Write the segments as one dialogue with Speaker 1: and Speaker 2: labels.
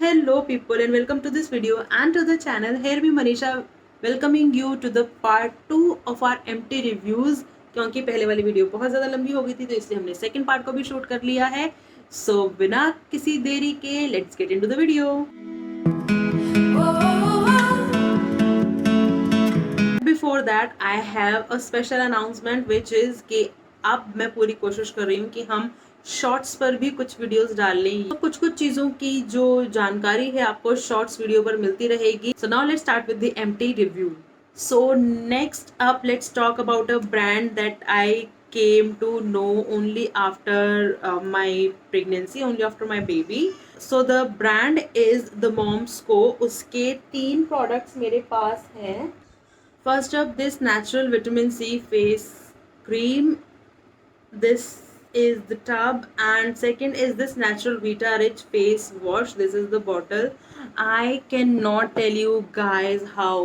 Speaker 1: Hello people and welcome to this video and to the channel. Here me Manisha welcoming you to the part 2 of our empty reviews. क्योंकि पहले वाली video बहुत ज़्यादा लंबी हो गई थी तो इसलिए हमने सेकंड पार्ट को भी शूट कर लिया है. सो बिना किसी देरी के let's get into the video. Before that I have a special announcement which is कि अब मैं पूरी कोशिश कर रही हूँ कि हम शॉर्ट्स पर भी कुछ वीडियोस डाल लें. तो कुछ चीज़ों की जो जानकारी है आपको शॉर्ट्स वीडियो पर मिलती रहेगी. So now let's start with the empty review. So next up, let's talk about a brand that I came to know only after my pregnancy, only after my baby. So the brand is the Moms Co. उसके 3 products मेरे पास हैं. First up, this natural vitamin C face cream. This is the tub, and second is this natural Vita Rich face wash. This is the bottle. I cannot tell you guys how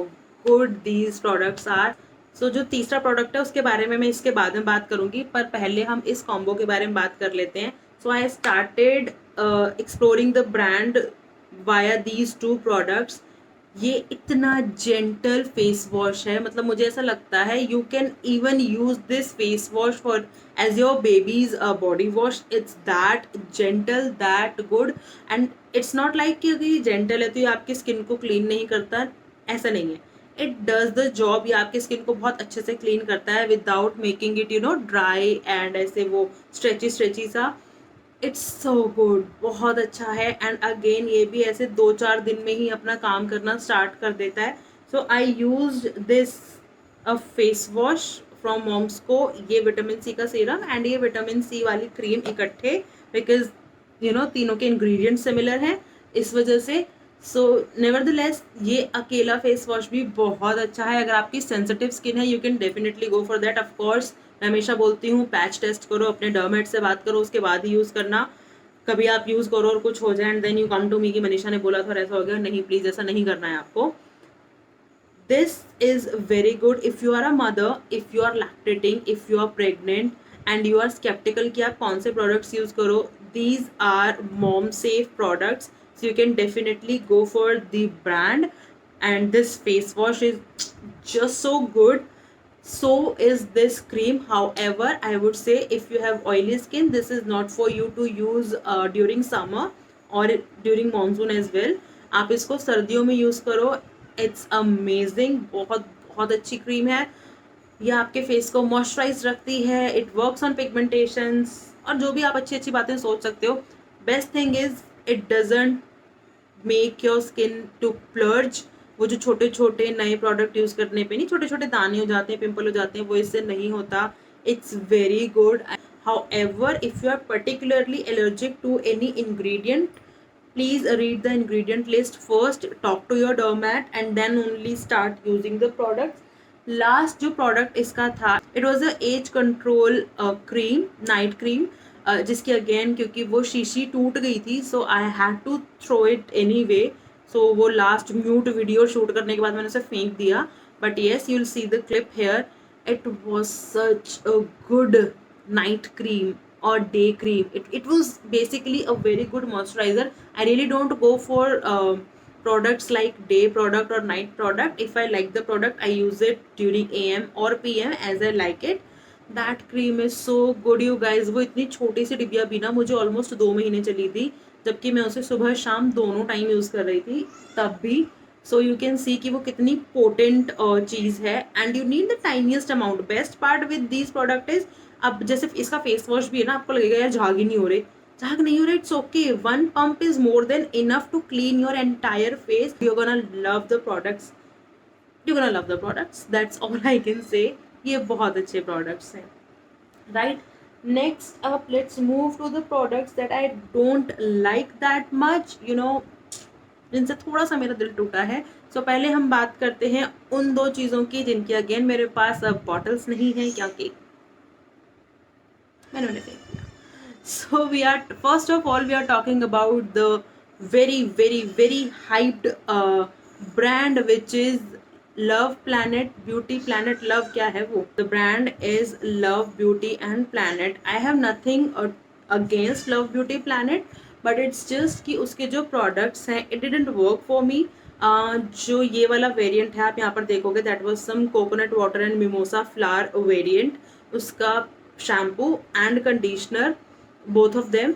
Speaker 1: good these products are. So जो तीसरा product है उसके बारे में मैं इसके बाद में बात करूंगी, पर पहले हम इस कॉम्बो के बारे में बात कर लेते हैं. So I started exploring the brand via these 2 products. ये इतना जेंटल फेस वॉश है, मतलब मुझे ऐसा लगता है you can even use this face wash for as your baby's body wash. It's that gentle, that good, and it's not like कि अगर ये जेंटल है तो ये आपकी स्किन को क्लीन नहीं करता. ऐसा नहीं है. It does the job. ये आपकी स्किन को बहुत अच्छे से क्लीन करता है without making it dry and ऐसे वो स्ट्रेची सा. इट्स सो गुड, बहुत अच्छा है. एंड अगेन ये भी ऐसे 2-4 दिन में ही अपना काम करना स्टार्ट कर देता है. So I use this a face wash from moms co. ये विटामिन सी का सीरम एंड ये विटामिन सी वाली क्रीम इकट्ठे, बिकॉज तीनों के इंग्रेडिएंट सिमिलर हैं इस वजह से. सो नेवरदलेस ये अकेला फेस वॉश भी बहुत अच्छा है. अगर आपकी सेंसिटिव स्किन है you can definitely go for that. Of course मैं हमेशा बोलती हूँ पैच टेस्ट करो, अपने डर्मेट से बात करो, उसके बाद ही यूज़ करना. कभी आप यूज़ करो और कुछ हो जाए and then you come to me कि मनीषा ने बोला था ऐसा हो गया. नहीं, प्लीज़ ऐसा नहीं करना है आपको. This is very good if you are a mother, if you are lactating, if you are pregnant and you are sceptical कि आप कौन से प्रोडक्ट्स यूज़ करो. These are mom safe products. So you can definitely go for the brand, and this face wash is just so good. So is this cream. However, I would say if you have oily skin, this is not for you to use during summer or during monsoon as well. आप इसको सर्दियों में use करो. It's amazing. बहुत बहुत अच्छी cream है. ये आपके फेस को मॉइस्चराइज रखती है. इट वर्क्स ऑन पिगमेंटेशंस और जो भी आप अच्छी अच्छी बातें सोच सकते हो. Best thing is it doesn't make your skin to purge. वो जो छोटे छोटे नए प्रोडक्ट यूज़ करने पे नहीं छोटे छोटे दाने हो जाते हैं, पिंपल हो जाते हैं, वो इससे नहीं होता. It's very good. However if you are particularly allergic to any ingredient, please read the ingredient list first, talk to your dermat and then only start using the products. Last जो product इसका था it was a age control cream, night cream, जिसकी again क्योंकि वो शीशी टूट गई थी so I had to throw it anyway. So वो लास्ट म्यूट वीडियो शूट करने के बाद मैंने उसे फेंक दिया. But yes, you will see the clip here. It was such a good night cream or day cream. It was basically a very good moisturizer. I really don't go for products like day product or night product. If I like the product I use it during AM or PM as I like it. That cream is so good you guys. वो इतनी छोटी सी डिबिया भी ना मुझे almost 2 महीने चली थी, जबकि मैं उसे सुबह शाम दोनों टाइम यूज़ कर रही थी तब भी. सो यू कैन सी कि वो कितनी पोटेंट चीज़ है and you need the tiniest amount. Best part with these product is, अब जैसे इसका फेस वॉश भी है ना, आपको लगेगा यार झाग ही नहीं हो रहे, झाग नहीं हो रहे. It's okay. 1 pump is more than enough to clean your entire face. You gonna love the products. You gonna love the products. That's all I can say. ये बहुत अच्छे प्रोडक्ट्स हैं. Right, next up let's move to the products that I don't like that much, जिनसे थोड़ा सा मेरा दिल टूटा है. सो पहले हम बात करते हैं उन 2 चीज़ों की जिनकी अगेन मेरे पास अब बॉटल्स नहीं हैं क्योंकि मैंने फेंक दिया. So we are first of all we are talking about the very very very hyped brand which is Love Planet Beauty Planet Love. क्या है वो? The brand is Love Beauty and Planet. I have nothing against Love Beauty Planet, but it's just कि उसके जो products हैं it didn't work for me. जो ये वाला वेरिएंट है आप यहाँ पर देखोगे that was some coconut water and mimosa flower variant, उसका shampoo and conditioner both of them,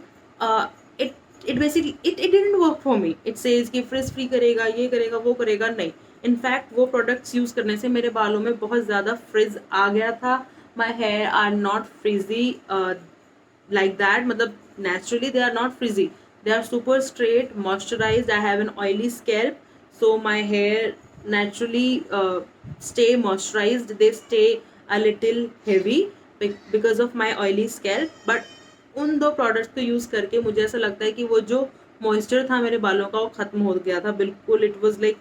Speaker 1: it it basically it it didn't work for me. It says कि फ्रिज फ्री करेगा, ये करेगा, वो करेगा, नहीं। इनफैक्ट वो प्रोडक्ट्स यूज करने से मेरे बालों में बहुत ज़्यादा फ्रिज आ गया था। My hair are not frizzy like that, matlab naturally they are not frizzy, they are super straight moisturized. I have an oily scalp, so my hair naturally stay moisturized, they stay a little heavy because of my oily scalp. but उन दो products को use करके मुझे ऐसा लगता है कि वो जो मॉइस्चर था मेरे बालों का वो ख़त्म हो गया था बिल्कुल। इट वाज लाइक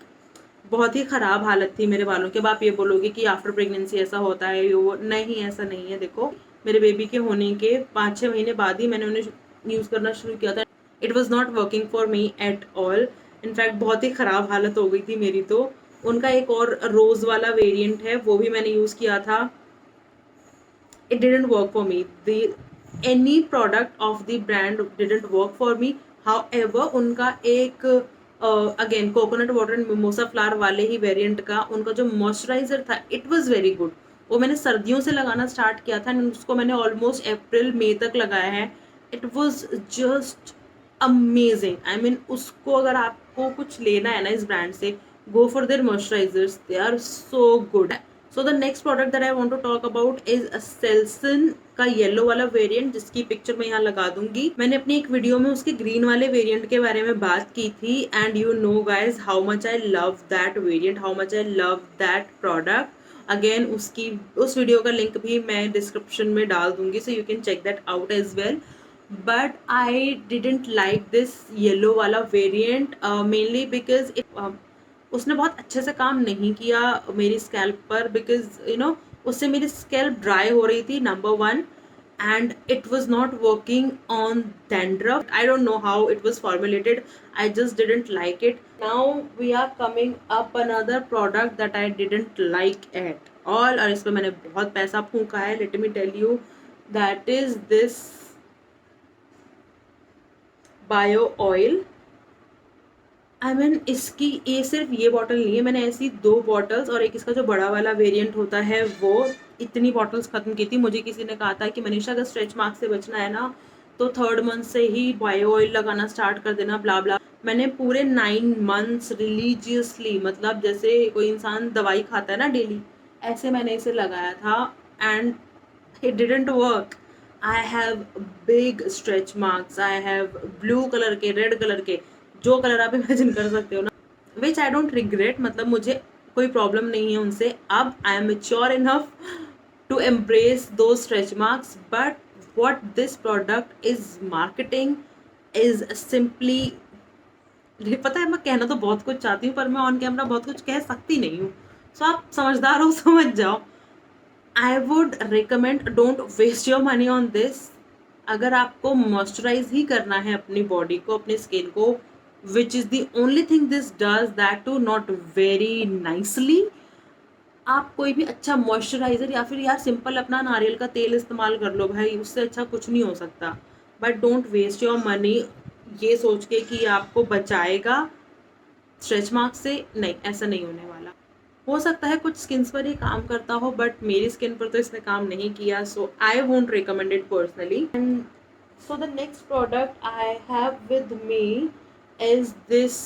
Speaker 1: बहुत ही ख़राब हालत थी मेरे बालों की। अब आप ये बोलोगे कि आफ्टर प्रेगनेंसी ऐसा होता है, वो नहीं, ऐसा नहीं है। देखो मेरे बेबी के होने के 5-6 महीने बाद ही मैंने उन्हें यूज़ करना शुरू किया था। It was not working for me at all. In fact बहुत ही ख़राब हालत हो गई थी मेरी। तो उनका एक और रोज़ वाला वेरिएंट है, वो भी मैंने यूज़ किया था, it didn't work for me. Any product of the brand didn't work for me. However उनका एक again coconut water and mimosa flower वाले ही वेरिएंट का उनका जो मॉइस्चराइजर था इट वाज वेरी गुड। वो मैंने सर्दियों से लगाना स्टार्ट किया था एंड उसको मैंने ऑलमोस्ट अप्रैल मई तक लगाया है। It was just amazing. I mean उसको अगर आपको कुछ लेना है ना इस ब्रांड से, go for their moisturisers, they are so good. So the next product that I want to talk about is Selsun का येलो वाला वेरिएंट, जिसकी पिक्चर मैं यहाँ लगा दूंगी। मैंने अपनी एक वीडियो में उसके ग्रीन वाले वेरिएंट के बारे में बात की थी and you know guys how much I love that variant, how much I love that product. Again उस वीडियो का लिंक भी मैं डिस्क्रिप्शन में डाल दूंगी, so you can check that out as well. But I didn't like this yellow वाला variant mainly because उसने बहुत अच्छे से काम नहीं किया मेरी स्कैल्प पर, बिकॉज यू नो उससे मेरी स्कैल्प ड्राई हो रही थी number 1 and it was not working on dandruff. I don't know how it was formulated, I just didn't like it. Now we are coming up another product that I didn't like at all और इस पर मैंने बहुत पैसा फूंका है, let me tell you, that is this bio oil. I mean इसकी ये सिर्फ ये बॉटल नहीं है, मैंने ऐसी 2 बॉटल्स और एक इसका जो बड़ा वाला वेरिएंट होता है वो इतनी बॉटल्स ख़त्म की थी। मुझे किसी ने कहा था कि मनीषा अगर स्ट्रेच मार्क से बचना है ना तो 3rd मंथ से ही बायो ऑयल लगाना स्टार्ट कर देना, ब्ला ब्ला। मैंने पूरे 9 मंथ्स रिलीजियसली, मतलब जैसे कोई इंसान दवाई खाता है ना डेली, ऐसे मैंने इसे लगाया था and it didn't work. I have big stretch marks, I have blue colour के, रेड कलर के, जो कलर आप इमेजिन कर सकते हो ना, विच आई डोंट रिग्रेट। मतलब मुझे कोई प्रॉब्लम नहीं है उनसे। अब I am mature enough to embrace दो stretch marks, but what this product is marketing is simply, पता है मैं कहना तो बहुत कुछ चाहती हूँ पर मैं ऑन कैमरा बहुत कुछ कह सकती नहीं हूँ, सो आप समझदार हो समझ जाओ। I would recommend don't waste your money on this. अगर आपको मॉइस्चराइज ही करना है अपनी बॉडी को, अपनी स्किन को, which is the only thing this does, that too not very nicely, आप कोई भी अच्छा मॉइस्चराइज़र या फिर यार सिंपल अपना नारियल का तेल इस्तेमाल कर लो भाई, उससे अच्छा कुछ नहीं हो सकता। But don't waste your money ये सोच के कि आपको बचाएगा स्ट्रेच मार्क से, नहीं, ऐसा नहीं होने वाला। हो सकता है कुछ स्किन्स पर ही काम करता हो बट मेरी स्किन पर तो इसने काम नहीं किया, so I won't recommend it personally. And so the next product I have with me is this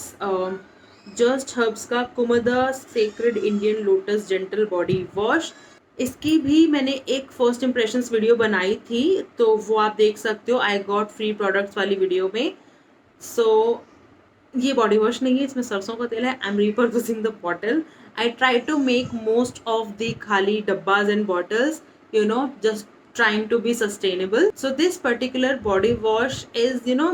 Speaker 1: just herbs का Kumuda sacred Indian lotus gentle body wash. इसकी भी मैंने एक फर्स्ट इम्प्रेशंस वीडियो बनाई थी, तो वो आप देख सकते हो आई गॉट फ्री प्रोडक्ट्स वाली वीडियो में। सो ये बॉडी वॉश नहीं है, इसमें सरसों का तेल है। I am repurposing the bottle. I try to make most of the खाली डब्बाज and bottles, you know, just trying to be sustainable. So this particular body wash is, you know,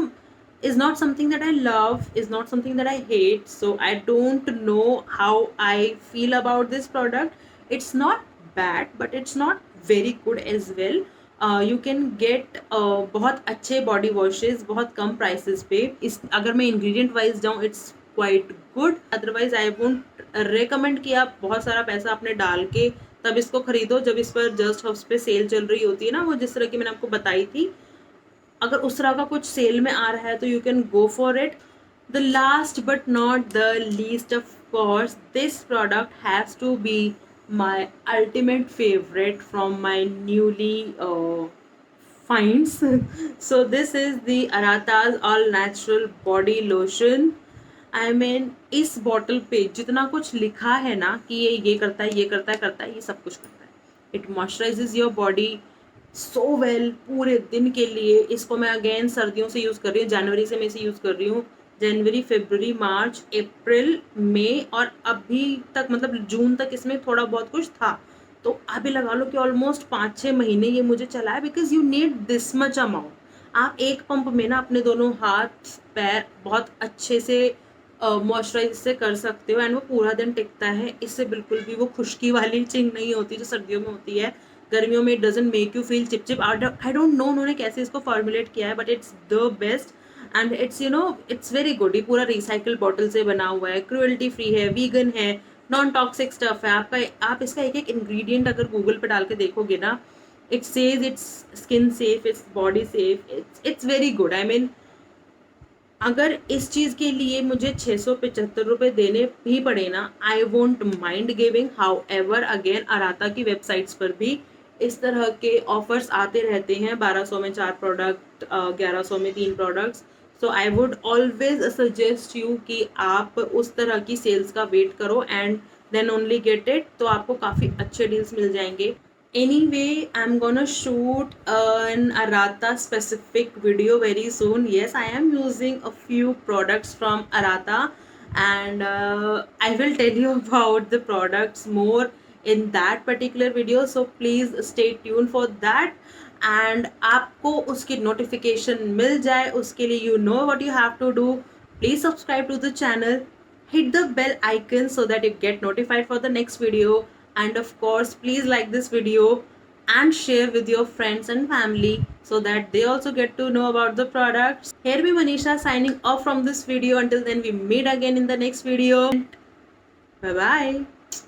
Speaker 1: is not something that I love, is not something that I hate. So I don't know how I feel about this product. It's not bad, but it's not very good as well. You can get बहुत अच्छे body washes बहुत कम prices पे। इस अगर मैं ingredient wise जाऊँ it's quite good, otherwise I won't recommend कि आप बहुत सारा पैसा आपने डाल के तब इसको खरीदो जब इस पर जस्ट हब्स पे सेल चल रही होती है ना, वो जिस तरह की मैंने आपको बताई थी। अगर उसरा का कुछ सेल में आ रहा है तो you can go for it. The last but not the least, of course, this product has to be my ultimate favorite from my newly finds. So this is the Arata's all natural body lotion. I mean, इस bottle पे जितना कुछ लिखा है ना कि ये करता है, ये करता है, ये सब कुछ करता है. It moisturises your body so well पूरे दिन के लिए. इसको मैं अगेन सर्दियों से यूज़ कर रही हूँ, जनवरी से मैं इसे यूज़ कर रही हूँ. जनवरी, फरवरी, मार्च, अप्रैल, मई और अभी तक मतलब जून तक इसमें थोड़ा बहुत कुछ था. तो अभी लगा लो कि ऑलमोस्ट 5-6 महीने ये मुझे चला है. Because you need this much amount. आप एक पंप में ना अपने दोनों हाथ पैर बहुत अच्छे से मॉइस्चराइज से कर सकते हो. एंड वो पूरा दिन टिकता है. इससे बिल्कुल भी वो खुश्की वाली चिंग नहीं होती जो सर्दियों में होती है. गर्मियों में it doesn't make you feel चिपचिप. आई डोंट नो उन्होंने कैसे इसको फॉर्मुलेट किया है, but it's the best. And it's it's very good. ये पूरा रिसाइकल बॉटल से बना हुआ है, क्रुएल्टी फ्री है, वीगन है, नॉन टॉक्सिक स्टफ है. आप इसका एक एक इंग्रेडिएंट अगर गूगल पे डाल के देखोगे ना, it says it's skin safe, its body safe, it's very good. I mean, अगर इस चीज़ के लिए मुझे 675 रुपये देने भी पड़े ना, I won't mind giving. How ever again अराता की वेबसाइट्स पर भी इस तरह के ऑफर्स आते रहते हैं. 1200 में 4 प्रोडक्ट, 1100 में 3 products. So I would always suggest you कि आप उस तरह की सेल्स का वेट करो and then only get it. तो आपको काफ़ी अच्छे डील्स मिल जाएंगे. Anyway, I'm gonna shoot an Arata specific video very soon. Yes, I am using a few products from Arata, and I will tell you about the products more in that particular video. So please stay tuned for that. And आपको उसकी notification मिल जाए उसके लिए you know what you have to do. Please subscribe to the channel. Hit the bell icon so that you get notified for the next video. And of course, please like this video and share with your friends and family so that they also get to know about the products. Here be Manisha signing off from this video. Until then, we meet again in the next video. Bye bye.